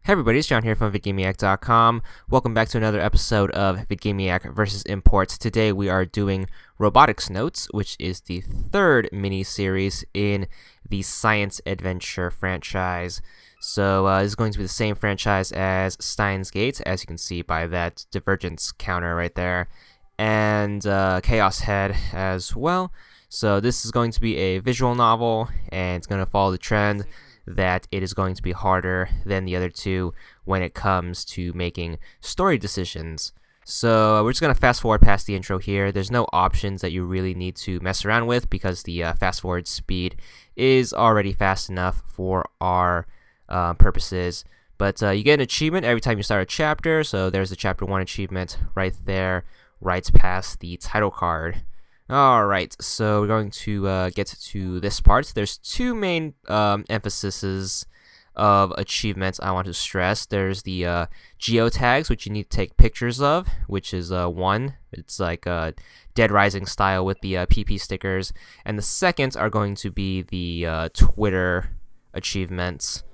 Hey everybody, it's John here from VidGamiac.com. Welcome back to another episode of VidGamiac vs. Imports. Today we are doing Robotics Notes, which is the third mini-series in the Science Adventure franchise. So this is going to be the same franchise as Steins Gate, as you can see by that divergence counter right there, and Chaos Head as well. So this is going to be a visual novel, and it's going to follow the trend that it is going to be harder than the other two when it comes to making story decisions. So we're just going to fast forward past the intro here. There's no options that you really need to mess around with because the fast forward speed is already fast enough for our purposes. But you get an achievement every time you start a chapter, so there's the chapter 1 achievement right there, right past the title card. Alright, so we're going to get to this part. There's two main emphases of achievements I want to stress. There's the geotags, which you need to take pictures of, which is one. It's like Dead Rising style with the PP stickers. And the second are going to be the Twitter achievements.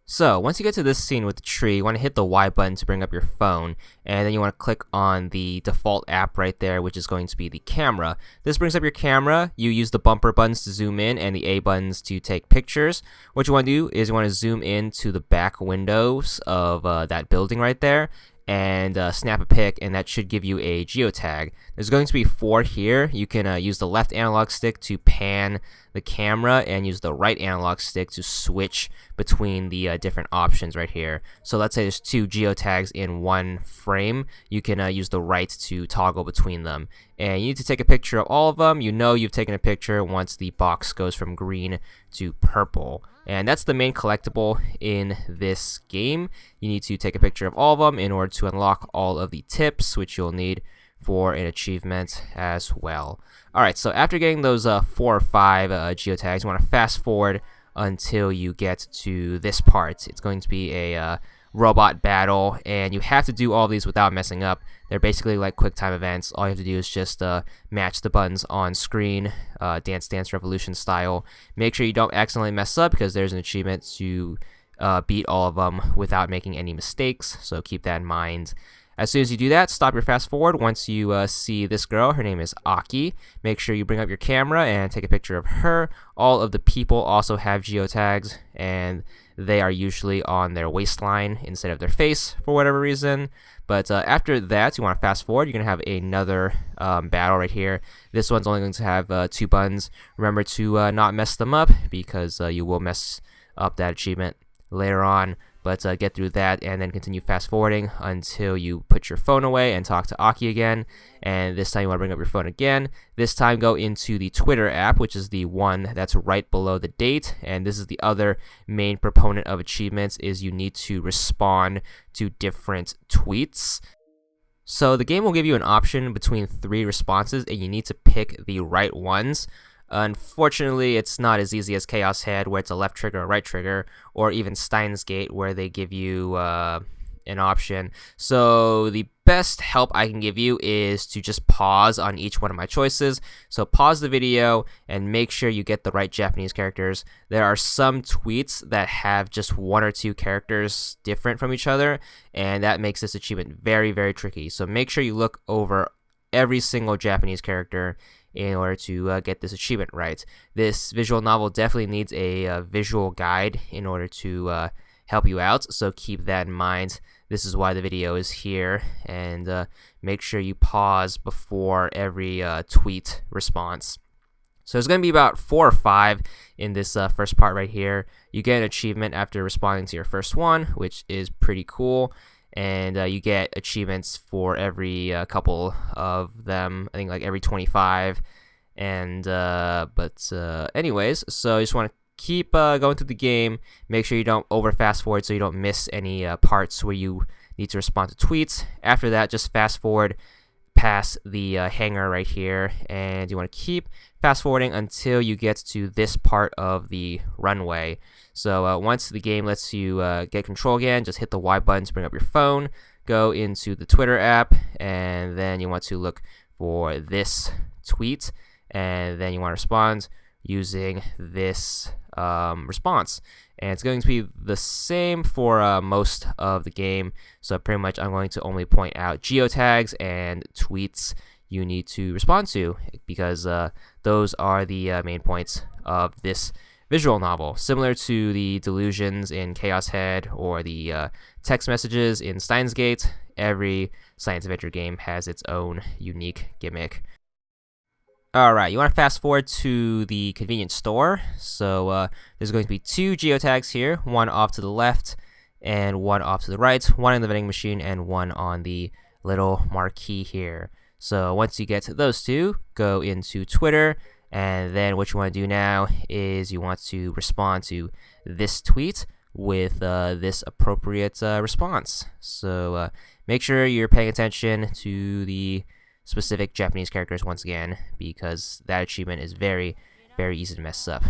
So, once you get to this scene with the tree, you want to hit the Y button to bring up your phone, and then you want to click on the default app right there, which is going to be the camera. This brings up your camera. You use the bumper buttons to zoom in and the A buttons to take pictures. What you want to do is you want to zoom in to the back windows of that building right there, and snap a pic, and that should give you a geotag. There's going to be 4 here. You can use the left analog stick to pan the camera and use the right analog stick to switch between the different options right here. So let's say there's 2 geotags in one frame. You can use the right to toggle between them. And you need to take a picture of all of them. You know you've taken a picture once the box goes from green to purple. And that's the main collectible in this game. You need to take a picture of all of them in order to unlock all of the tips, which you'll need for an achievement as well. Alright, so after getting those 4 or 5 geotags, you want to fast forward until you get to this part. It's going to be a robot battle, and you have to do all these without messing up. They're basically like quick time events. All you have to do is just match the buttons on screen, Dance Dance Revolution style. Make sure you don't accidentally mess up because there's an achievement to beat all of them without making any mistakes, so keep that in mind. As soon as you do that, stop your fast forward. Once you see this girl, her name is Aki. Make sure you bring up your camera and take a picture of her. All of the people also have geotags, and they are usually on their waistline instead of their face for whatever reason. But after that, you want to fast forward. You're going to have another battle right here. This one's only going to have 2 buttons. Remember to not mess them up because you will mess up that achievement later on. But get through that and then continue fast forwarding until you put your phone away and talk to Aki again. And this time you want to bring up your phone again. This time go into the Twitter app, which is the one that's right below the date. And this is the other main proponent of achievements, is you need to respond to different tweets. So the game will give you an option between 3 responses, and you need to pick the right ones. Unfortunately, it's not as easy as Chaos Head, where it's a left trigger or right trigger, or even Steins Gate, where they give you an option. So the best help I can give you is to just pause on each one of my choices. So pause the video and make sure you get the right Japanese characters. There are some tweets that have just 1 or 2 characters different from each other, and that makes this achievement very, very tricky. So make sure you look over every single Japanese character in order to get this achievement right. This visual novel definitely needs a visual guide in order to help you out, so keep that in mind. This is why the video is here, and make sure you pause before every tweet response. So there's going to be about 4 or 5 in this first part right here. You get an achievement after responding to your first one, which is pretty cool. And you get achievements for every couple of them. I think like every 25. And anyways, so you just want to keep going through the game. Make sure you don't over fast forward so you don't miss any parts where you need to respond to tweets. After that, just fast forward past the hangar right here, and you want to keep fast forwarding until you get to this part of the runway. So once the game lets you get control again, just hit the Y button to bring up your phone, go into the Twitter app, and then you want to look for this tweet, and then you want to respond using this response. And it's going to be the same for most of the game. So pretty much I'm going to only point out geotags and tweets you need to respond to, because those are the main points of this visual novel. Similar to the delusions in Chaos Head or the text messages in Steins Gate, every science adventure game has its own unique gimmick. Alright, you want to fast forward to the convenience store. So there's going to be 2 geotags here, one off to the left and one off to the right, one in the vending machine and one on the little marquee here. So once you get to those 2, go into Twitter, and then what you want to do now is you want to respond to this tweet with this appropriate response. So make sure you're paying attention to the specific Japanese characters once again, because that achievement is very, very easy to mess up.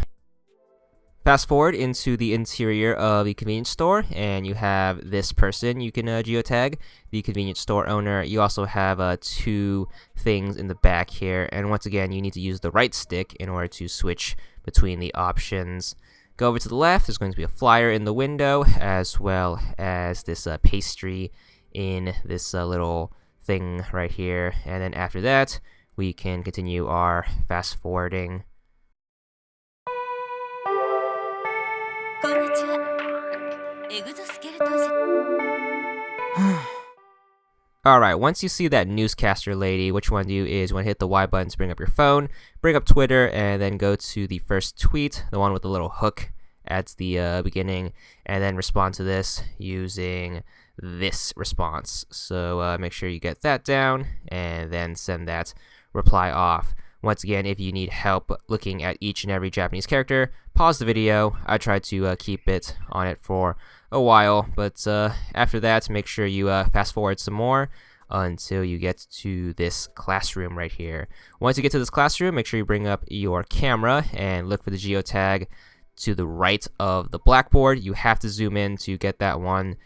Fast forward into the interior of the convenience store, and you have this person you can geotag, the convenience store owner. You also have 2 things in the back here, and once again you need to use the right stick in order to switch between the options. Go over to the left, there's going to be a flyer in the window, as well as this pastry in this little thing right here, and then after that we can continue our fast forwarding. Alright, once you see that newscaster lady, what you want to do is you want to hit the Y button to bring up your phone, bring up Twitter, and then go to the first tweet, the one with the little hook at the beginning, and then respond to this using this response. So make sure you get that down and then send that reply off. Once again, if you need help looking at each and every Japanese character, pause the video. I tried to keep it on it for a while, but after that, make sure you fast forward some more until you get to this classroom right here. Once you get to this classroom, make sure you bring up your camera and look for the geotag to the right of the blackboard. You have to zoom in to get that one.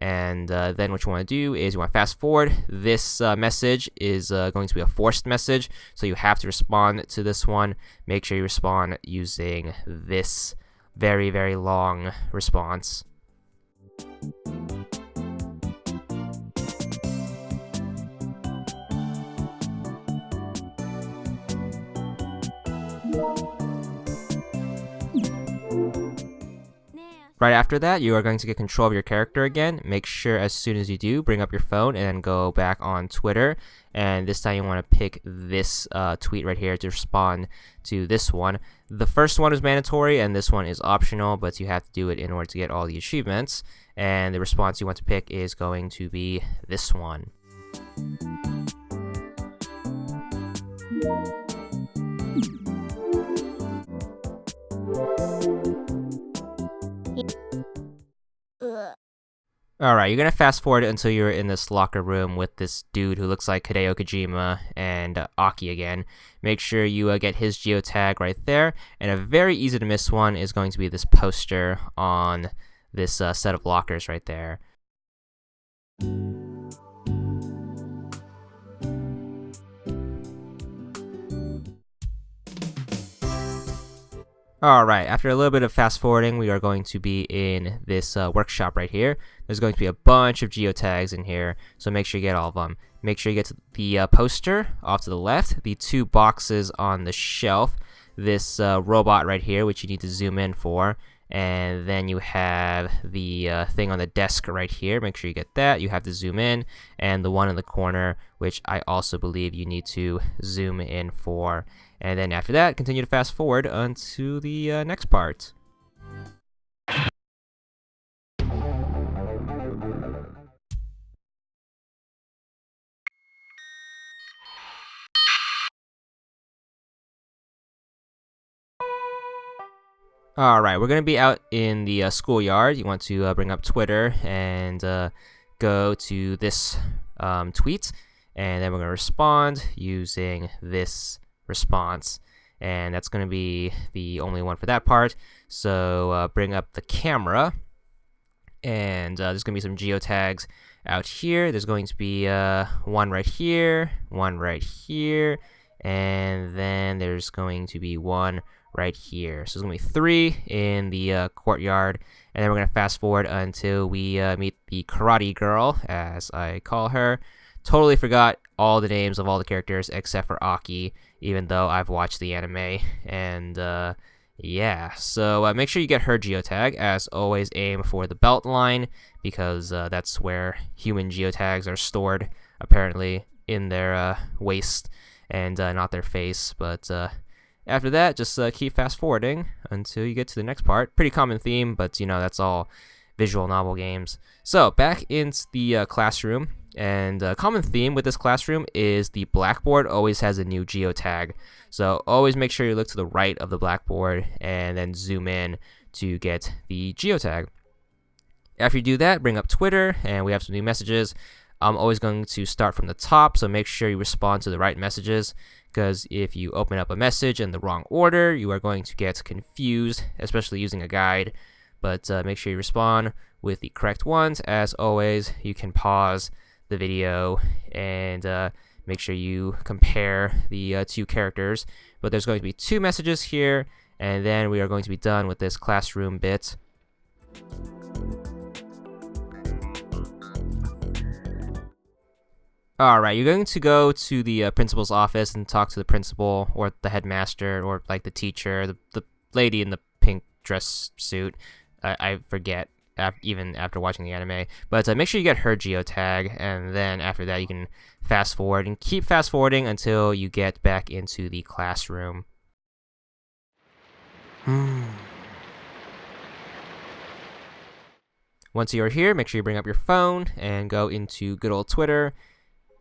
And then what you want to do is you want to fast forward. This message is going to be a forced message, so you have to respond to this one. Make sure you respond using this very, very long response. Right after that, you are going to get control of your character again. Make sure as soon as you do, bring up your phone and then go back on Twitter. And this time you want to pick this tweet right here to respond to this one. The first one is mandatory and this one is optional, but you have to do it in order to get all the achievements. And the response you want to pick is going to be this one. Alright, you're gonna fast forward until you're in this locker room with this dude who looks like Hideo Kojima and Aki again. Make sure you get his geotag right there, and a very easy to miss one is going to be this poster on this set of lockers right there. Alright, after a little bit of fast forwarding, we are going to be in this workshop right here. There's going to be a bunch of geotags in here, so make sure you get all of them. Make sure you get to the poster off to the left, the 2 boxes on the shelf, this robot right here, which you need to zoom in for, and then you have the thing on the desk right here. Make sure you get that. You have to zoom in, and the one in the corner, which I also believe you need to zoom in for. And then after that, continue to fast forward onto the next part. Alright, we're going to be out in the schoolyard. You want to bring up Twitter and go to this tweet, and then we're going to respond using this response, and that's going to be the only one for that part. So bring up the camera, and there's going to be some geotags out here. There's going to be one right here, one right here, and then there's going to be one right here. So there's going to be 3 in the courtyard, and then we're going to fast forward until we meet the karate girl, as I call her. Totally forgot all the names of all the characters except for Aki, even though I've watched the anime. And yeah, so make sure you get her geotag. As always, aim for the belt line, because that's where human geotags are stored, apparently, in their waist and not their face. But after that, just keep fast forwarding until you get to the next part. Pretty common theme, but you know, that's all visual novel games. So back into the classroom, and a common theme with this classroom is the blackboard always has a new geotag. So always make sure you look to the right of the blackboard and then zoom in to get the geotag. After you do that, bring up Twitter, and we have some new messages. I'm always going to start from the top, so make sure you respond to the right messages, because if you open up a message in the wrong order, you are going to get confused, especially using a guide. But make sure you respond with the correct ones. As always, you can pause the video and make sure you compare the 2 characters. But there's going to be 2 messages here, and then we are going to be done with this classroom bit. Alright, you're going to go to the principal's office and talk to the principal, or the headmaster, or like the teacher, the lady in the pink dress suit. I forget, even after watching the anime. But make sure you get her geotag, and then after that you can fast forward, and keep fast forwarding until you get back into the classroom. Once you're here, make sure you bring up your phone and go into good old Twitter,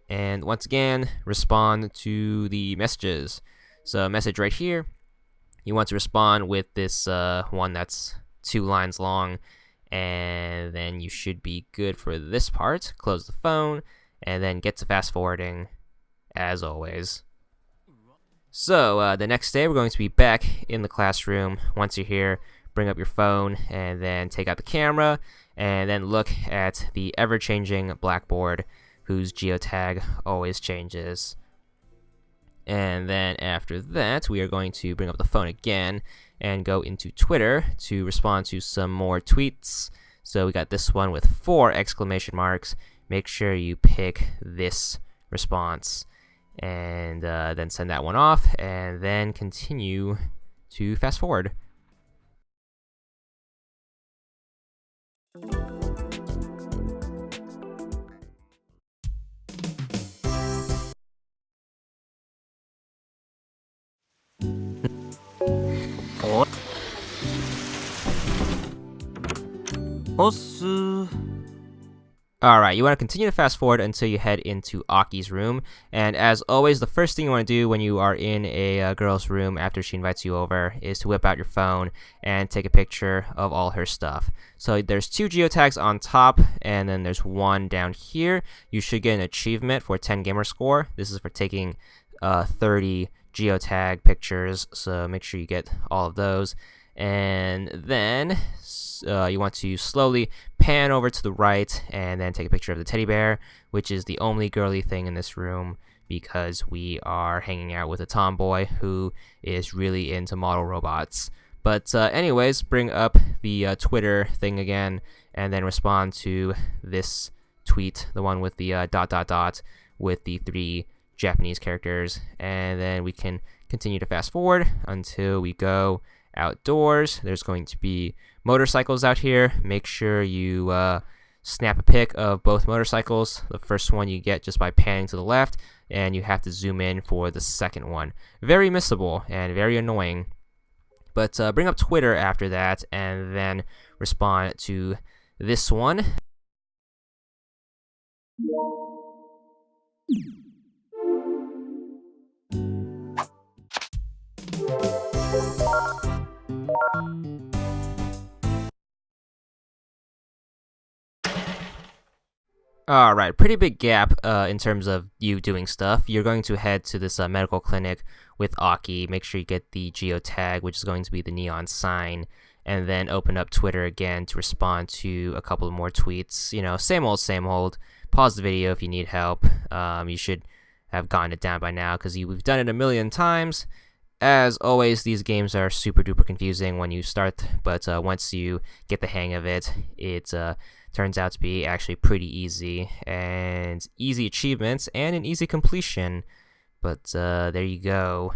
and once again, respond to the messages. So message right here, you want to respond with this one that's 2 lines long, and then you should be good for this part. Close the phone, and then get to fast forwarding, as always. So the next day, we're going to be back in the classroom. Once you're here, bring up your phone, and then take out the camera, and then look at the ever-changing blackboard, whose geotag always changes. And then after that, we are going to bring up the phone again and go into Twitter to respond to some more tweets. So we got this one with 4 exclamation marks. Make sure you pick this response, and then send that one off, and then continue to fast forward. Alright, you want to continue to fast forward until you head into Aki's room, and as always, the first thing you want to do when you are in a girl's room after she invites you over is to whip out your phone and take a picture of all her stuff. So there's 2 geotags on top, and then there's 1 down here. You should get an achievement for 10 gamer score. This is for taking 30 geotag pictures, so make sure you get all of those. And then you want to slowly pan over to the right and then take a picture of the teddy bear, which is the only girly thing in this room, because we are hanging out with a tomboy who is really into model robots. But anyways, bring up the Twitter thing again, and then respond to this tweet, the one with the ... with the 3 Japanese characters, and then we can continue to fast forward until we go outdoors. There's going to be motorcycles out here. Make sure you snap a pic of both motorcycles. The first one you get just by panning to the left, and you have to zoom in for the second one. Very missable and very annoying. But bring up Twitter after that, and then respond to this one. Alright, pretty big gap in terms of you doing stuff. You're going to head to this medical clinic with Aki. Make sure you get the geotag, which is going to be the neon sign, and then open up Twitter again to respond to a couple of more tweets. You know, same old, same old. Pause the video if you need help. You should have gotten it down by now, because we've done it a million times. As always, these games are super duper confusing when you start, but once you get the hang of it, it turns out to be actually pretty easy, and easy achievements and an easy completion. But there you go.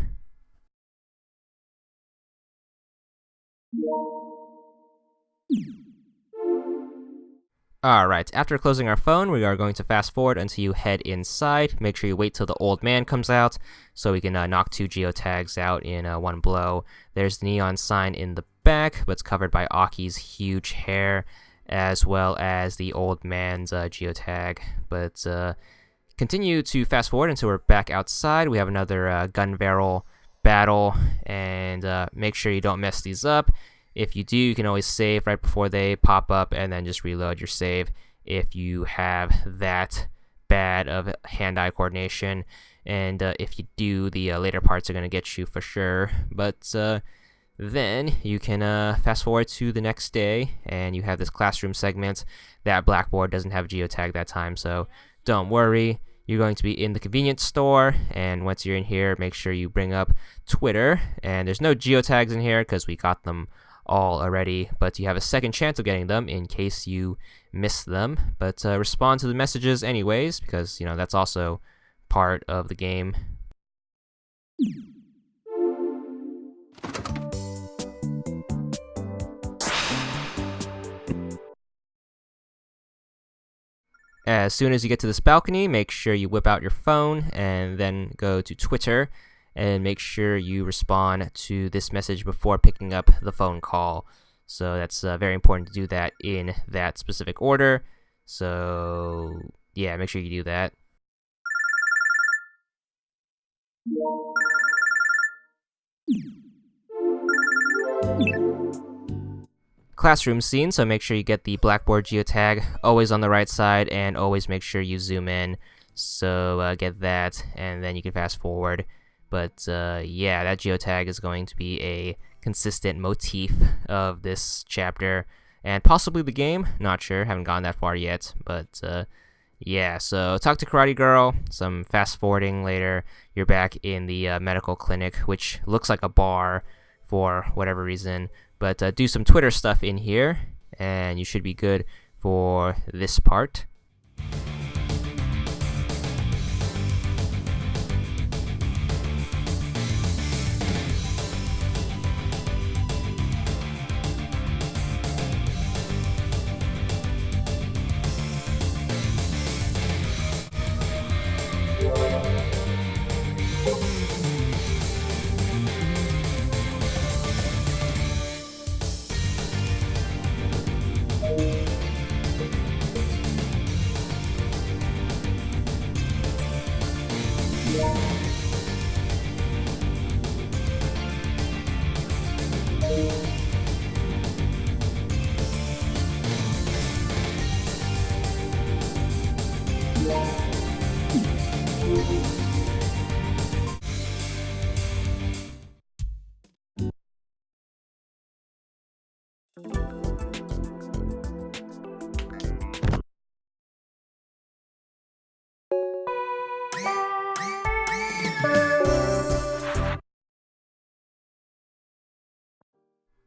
Alright, after closing our phone, we are going to fast forward until you head inside. Make sure you wait till the old man comes out so we can knock 2 geotags out in one blow. There's the neon sign in the back, but it's covered by Aki's huge hair, as well as the old man's geotag. But continue to fast forward until we're back outside. We have another gun barrel battle, and make sure you don't mess these up. If you do, you can always save right before they pop up and then just reload your save if you have that bad of hand-eye coordination. And if you do, the later parts are going to get you for sure. But then you can fast forward to the next day, and you have this classroom segment. That blackboard doesn't have geotag that time, so don't worry. You're going to be in the convenience store, and once you're in here, make sure you bring up Twitter. And there's no geotags in here because we got them all already, but you have a second chance of getting them in case you miss them. But respond to the messages anyways, because you know that's also part of the game. As soon as you get to this balcony, make sure you whip out your phone and then go to Twitter, and make sure you respond to this message before picking up the phone call. So that's very important to do that in that specific order. So yeah, make sure you do that. Classroom scene, so make sure you get the blackboard geotag always on the right side, and always make sure you zoom in. So get that, and then you can fast forward. But yeah, that geotag is going to be a consistent motif of this chapter, and possibly the game. Not sure, haven't gone that far yet. But yeah, so talk to Karate Girl, some fast forwarding later. You're back in the medical clinic, which looks like a bar for whatever reason. But do some Twitter stuff in here, and you should be good for this part.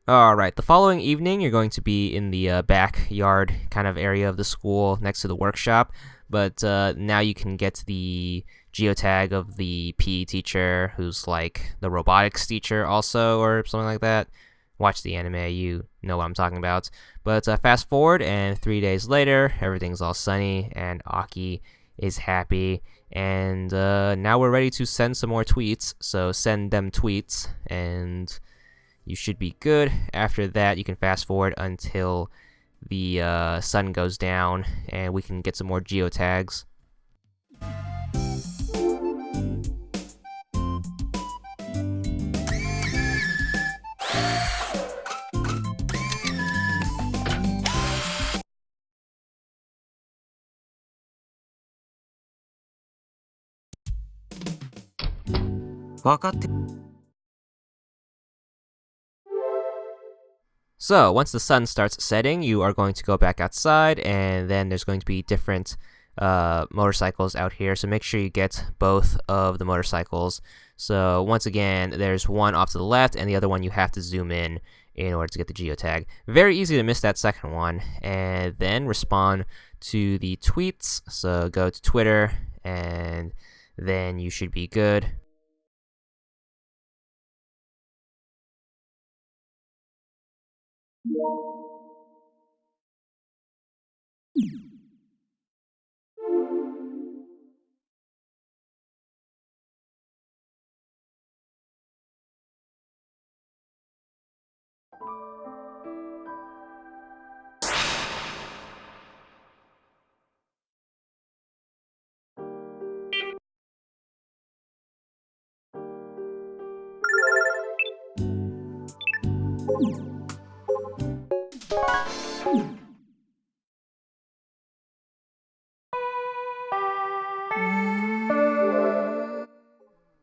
Alright, the following evening you're going to be in the backyard kind of area of the school next to the workshop, but now you can get the geotag of the PE teacher who's like the robotics teacher also, or something like that. Watch the anime, you know what I'm talking about. But fast forward, and 3 days later, everything's all sunny, and Aki is happy, and now we're ready to send some more tweets, so send them tweets, and you should be good. After that, you can fast forward until the sun goes down, and we can get some more geotags. So, once the sun starts setting, you are going to go back outside, and then there's going to be different motorcycles out here, so make sure you get both of the motorcycles. So once again, there's one off to the left, and the other one you have to zoom in order to get the geotag. Very easy to miss that second one. And then respond to the tweets. So go to Twitter, and then you should be good.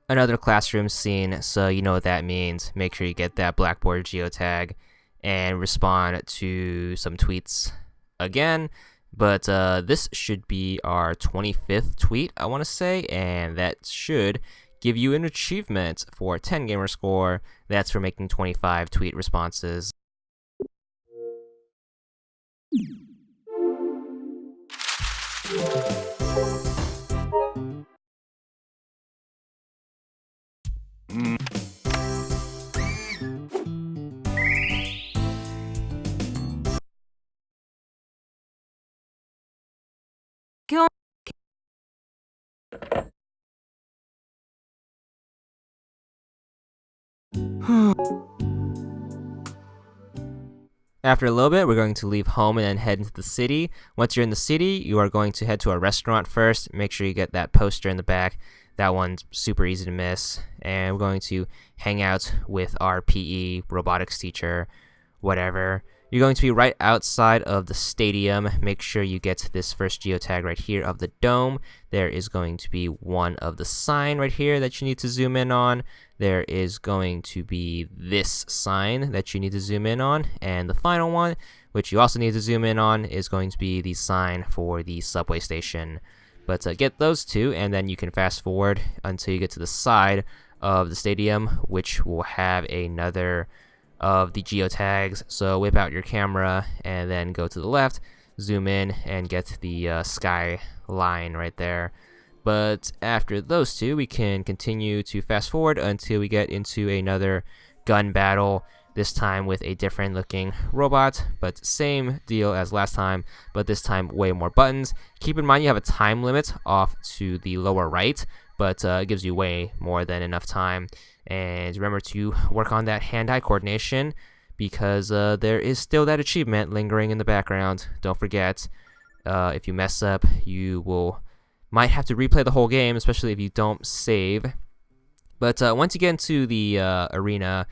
Another classroom scene, so you know what that means. Make sure you get that Blackboard geotag and respond to some tweets again. But this should be our 25th tweet, I want to say, and that should give you an achievement for 10 gamer score. That's for making 25 tweet responses. After a little bit, we're going to leave home and then head into the city. Once you're in the city, you are going to head to a restaurant first. Make sure you get that poster in the back. That one's super easy to miss. And we're going to hang out with our PE robotics teacher, whatever. You're going to be right outside of the stadium. Make sure you get this first geotag right here of the dome. There is going to be one of the sign right here that you need to zoom in on. There is going to be this sign that you need to zoom in on. And the final one, which you also need to zoom in on, is going to be the sign for the subway station. But get those two, and then you can fast forward until you get to the side of the stadium, which will have another of the geotags. So whip out your camera and then go to the left, zoom in, and get the sky line right there. But after those two, we can continue to fast forward until we get into another gun battle, this time with a different looking robot, but same deal as last time, but this time way more buttons. Keep in mind you have a time limit off to the lower right, but it gives you way more than enough time. And remember to work on that hand-eye coordination, because there is still that achievement lingering in the background. Don't forget, if you mess up, you might have to replay the whole game, especially if you don't save. But once you get into the arena,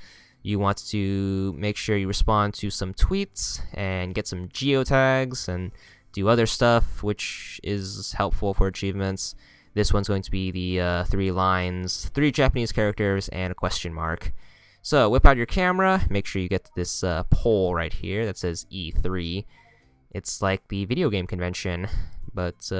you want to make sure you respond to some tweets and get some geotags and do other stuff, which is helpful for achievements. This one's going to be the 3 lines, 3 Japanese characters, and a question mark. So whip out your camera, make sure you get this poll right here that says E3. It's like the video game convention, but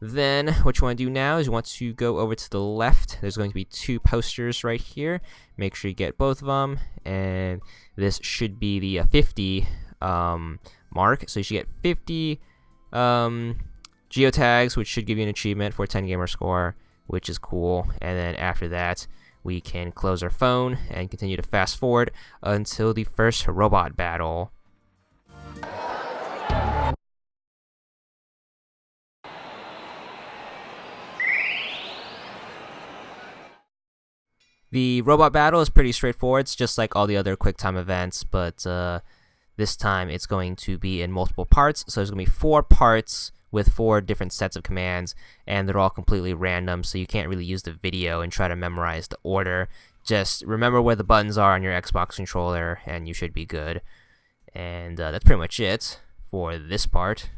then what you want to do now is you want to go over to the left. There's going to be 2 posters right here. Make sure you get both of them, and this should be the 50 mark. So you should get 50 geotags, which should give you an achievement for 10 gamer score, which is cool. And then after that, we can close our phone and continue to fast forward until the first robot battle. The robot battle is pretty straightforward. It's just like all the other QuickTime events, but this time it's going to be in multiple parts. So there's going to be 4 parts with 4 different sets of commands, and they're all completely random, so you can't really use the video and try to memorize the order. Just remember where the buttons are on your Xbox controller, and you should be good. And that's pretty much it for this part.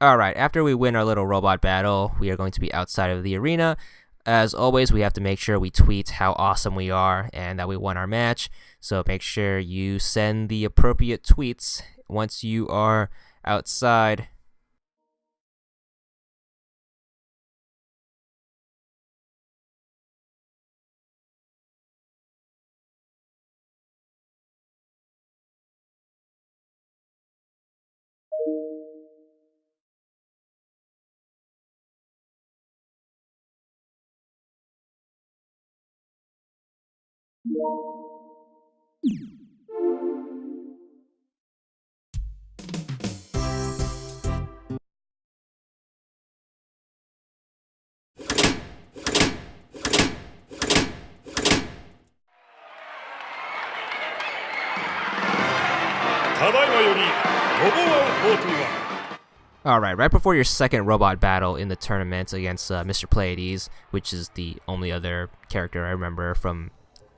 Alright, after we win our little robot battle, we are going to be outside of the arena. As always, we have to make sure we tweet how awesome we are and that we won our match. So make sure you send the appropriate tweets once you are outside. Alright, right before your second robot battle in the tournament against Mr. Pleiades, which is the only other character I remember from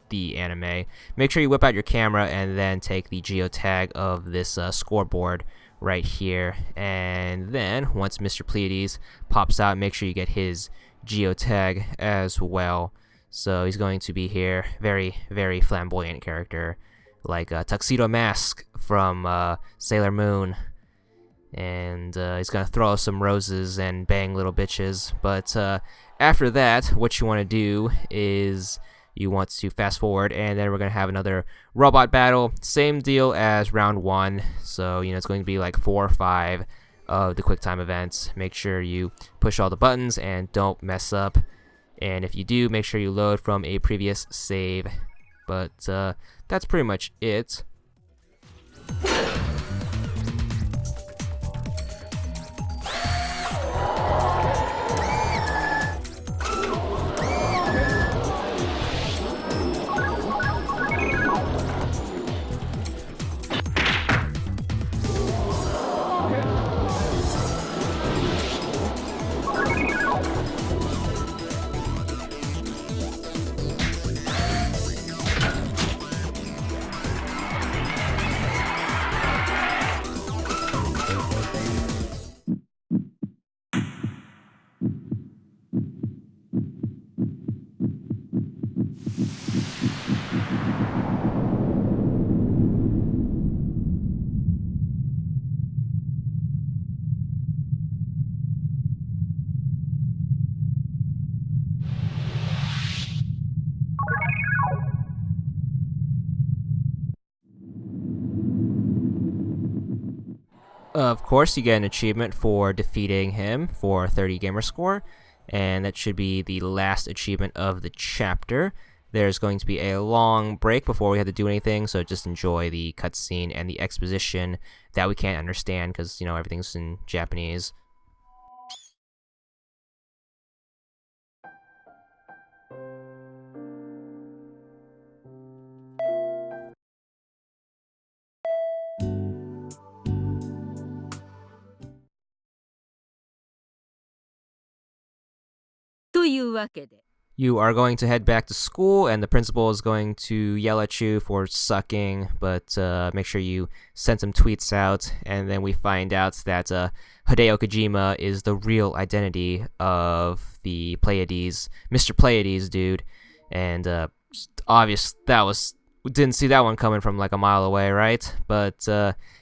the anime, make sure you whip out your camera and then take the geotag of this scoreboard right here. And then, once Mr. Pleiades pops out, make sure you get his geotag as well. So he's going to be here, very, very flamboyant character, like Tuxedo Mask from Sailor Moon. And he's gonna throw some roses and bang little bitches. But after that, what you want to do is you want to fast forward, and then we're gonna have another robot battle. Same deal as round 1. So it's going to be like 4 or 5 of the QuickTime events. Make sure you push all the buttons and don't mess up. And if you do, make sure you load from a previous save. But that's pretty much it. Of course, you get an achievement for defeating him for 30 gamer score, and that should be the last achievement of the chapter. There's going to be a long break before we have to do anything, so just enjoy the cutscene and the exposition that we can't understand because, everything's in Japanese. You are going to head back to school, and the principal is going to yell at you for sucking, but make sure you send some tweets out, and then we find out that Hideo Kojima is the real identity of the Pleiades, Mr. Pleiades dude, and obvious we didn't see that one coming from like a mile away, right? But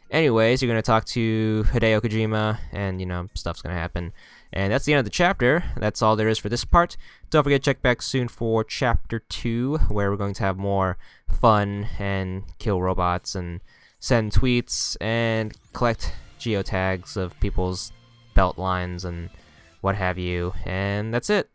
anyways, you're going to talk to Hideo Kojima, and stuff's going to happen. And that's the end of the chapter. That's all there is for this part. Don't forget to check back soon for Chapter 2, where we're going to have more fun and kill robots and send tweets and collect geotags of people's belt lines and what have you. And that's it.